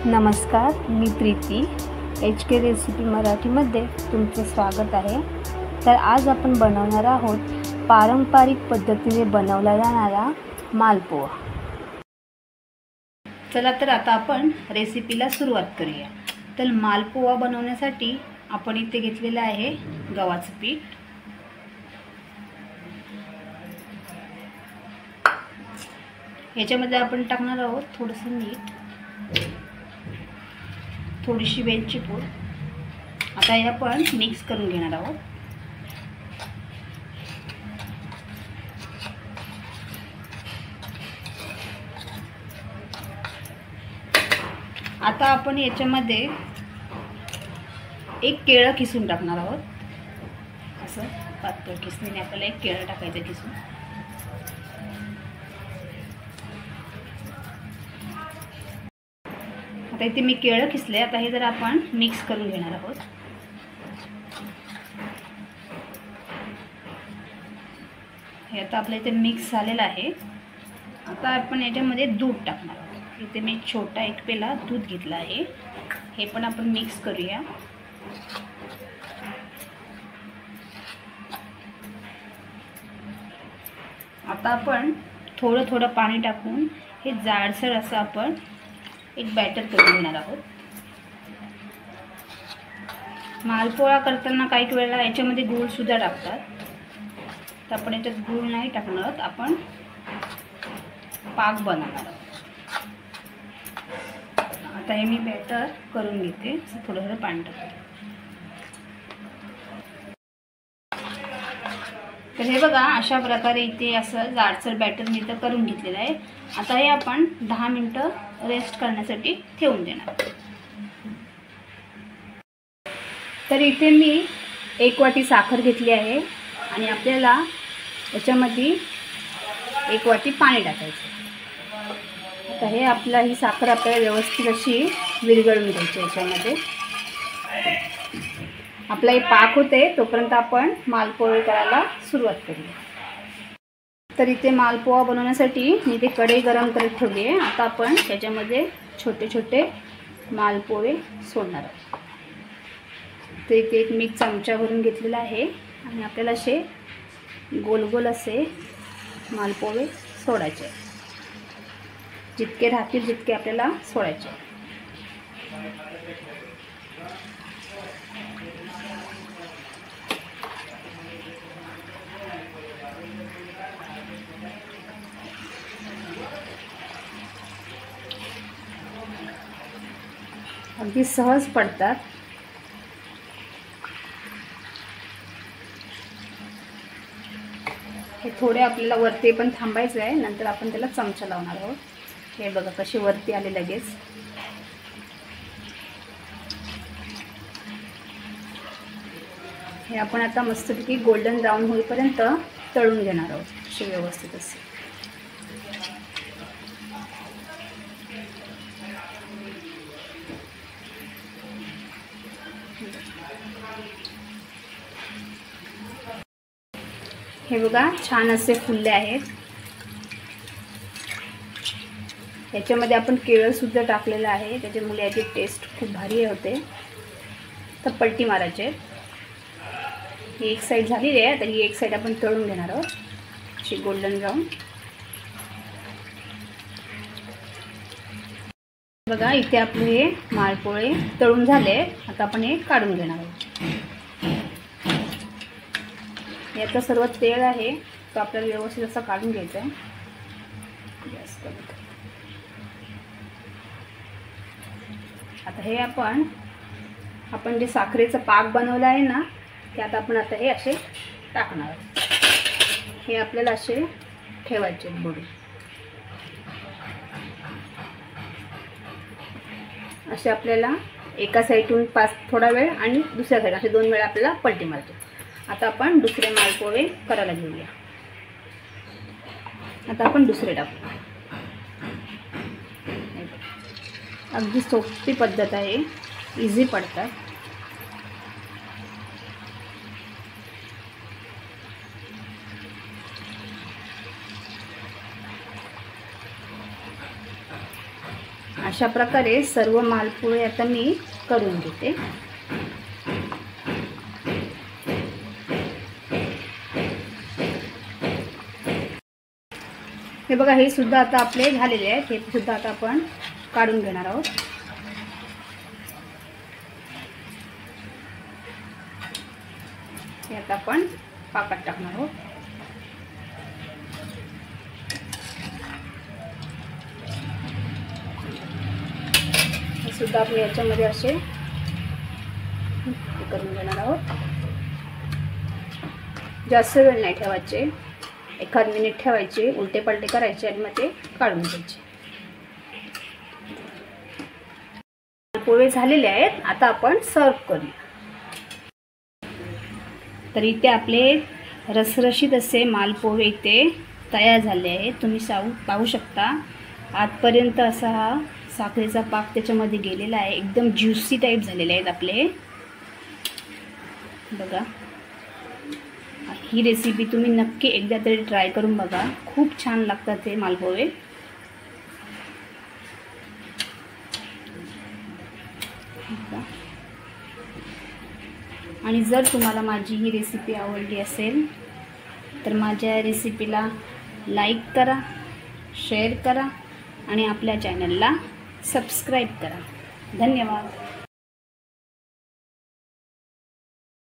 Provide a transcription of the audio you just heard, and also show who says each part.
Speaker 1: नमस्कार, मी Preeti HK recipe मराठीमध्ये तुमचे स्वागत आहे। तर आज आपण बनवणार आहोत पारंपरिक पद्धतीने बनवला जाणारा मालपुआ। चला तर आता आपण रेसिपीला सुरुवात करूया। तर मालपुआ बनवण्यासाठी आपण इथे घेतलेलं आहे गव्हाचं पीठ, याच्यामध्ये आपण टाकणार आहोत थोडंसं मीठ, थोडीशी वेलची पूड। आता हे आपण मिक्स करून घेणार आहोत। आता आपण याच्यामध्ये एक केळं किसून टाकणार आहोत। असं पातळ किसणीने आपल्याला एक केळं टाकायचं किसून। आता इथे मी केळं किसले। आता हे जरा आपण मिक्स करून घेणार आहोत। हे आता आपल्या इथे मिक्स झालेलं आहे। आता आपण याच्यामध्ये दूध टाकणार आहोत। इथे मी छोटा एक पेला दूध घेतला आहे। हे पण आपण मिक्स करूया। आता आपण थोडं थोडं पाणी टाकून हे जाडसर असं आपण एक बॅटर करून घेणार आहोत। मालपोळा करताना काही वेळेला याच्यामध्ये गूळ सुद्धा टाकतात, तर आपण याच्यात गूळ नाही टाकणार, आपण पाक बनवणार आहोत। आता हे मी बॅटर करून घेते। थोडं थोडं पाणी टाकते। तर हे बघा, अशा प्रकारे इथे असं जाडसर बॅटर मी तर करून घेतलेलं आहे। आता हे आपण 10 मिनिटं रेस्ट करण्यासाठी ठेवून देणार। तर इथे मी 1 वाटी साखर घेतली आहे आणि आपल्याला याच्यामध्ये 1 वाटी पाणी टाकायचं। आता हे ही साखर आपल्याला व्यवस्थित अशी विरघळून घ्यायची। याच्यामध्ये आपला हे पाक होते तोपर्यंत आपण मालपोळे करायला सुरुवात करूया। तर इथे मालपोहा बनवण्यासाठी मी ते कढई गरम करत ठेवली आहे। आता आपण त्याच्यामध्ये छोटे छोटे मालपोळे सोडणार आहोत। तर इथे एक मी चमचा भरून घेतलेला आहे आणि आपल्याला असे गोल गोल असे मालपोळे सोडायचे। जितके राहतील तितके आपल्याला सोडायचे। अगदी सहज पडतात। हे थोडे आपल्याला वरती पण थांबायचं आहे, नंतर आपण त्याला चमचा लावणार आहोत। हे बघा कसे वरती आले लगेच। हे आपण आता मस्तपैकी गोल्डन ब्राउन होईपर्यंत तळून घेणार आहोत असे व्यवस्थित असे। हे बघा छान असे फुलले आहेत। याच्यामध्ये आपण केळं सुद्धा टाकलेलं आहे, त्याच्यामुळे याची टेस्ट खूप भारी होते। तर पलटी मारायचे। ही एक साईड झालेली आहे, तर ही एक साईड आपण तळून घेणार आहोत अशी गोल्डन ब्राउन। बघा इथे आपले हे मालपोळे तळून झाले। आता आपण हे काढून घेणार आहोत। याचं सर्व तेल आहे तो आपल्याला व्यवस्थित असं काढून घ्यायचं आहे। आता हे आपण जे साखरेचं पाक बनवलं आहे ना, त्यात आपण आता हे असे टाकणार आहोत। हे आपल्याला असे ठेवायचे बुडून। असे आपल्याला एका साईडून थोडा वेळ आणि दुसऱ्या साईड असे 2 वेळा आपल्याला पलटी मारायची। आता आपण दुसरे मालपोळे करायला घेऊया। आता आपण दुसरे टाकू। अगदी सोपी पद्धत आहे, इझी पडतात। अशा प्रकारे सर्व मालपोळे आता मी करून घेते। हे बघा, हे सुद्धा आता आपले झालेले आहेत। हे सुद्धा आता आपण काढून घेणार आहोत। हे आता आपण पाकात टाकणार आहोत। हे सुद्धा आपण याच्यामध्ये असे करून घेणार आहोत। जास्त वेळ नाही ठेवायचे, 1 मिनिट ठेवायचे, उलटे पलटे करायचे आणि मग ते काढून घ्यायचे। पोळे झालेले आहेत, आता आपण सर्व करूया। तर इथे आपले रसरशीत असे मालपोळे इथे तयार झाले आहेत। तुम्ही पाहू शकता, आतपर्यंत असा हा साखरेचा पाक त्याच्यामध्ये गेलेला आहे। एकदम ज्युसी टाईप झालेले आहेत आपले। बघा, ही रेसिपी तुम्ही नक्की एकदा तरी ट्राय करून बघा, खूप छान लागतात हे मालपोळे। आणि जर तुम्हाला माझी ही रेसिपी आवडली असेल तर माझ्या रेसिपीला लाईक करा, शेअर करा आणि आपल्या चॅनलला सबस्क्राईब करा। धन्यवाद।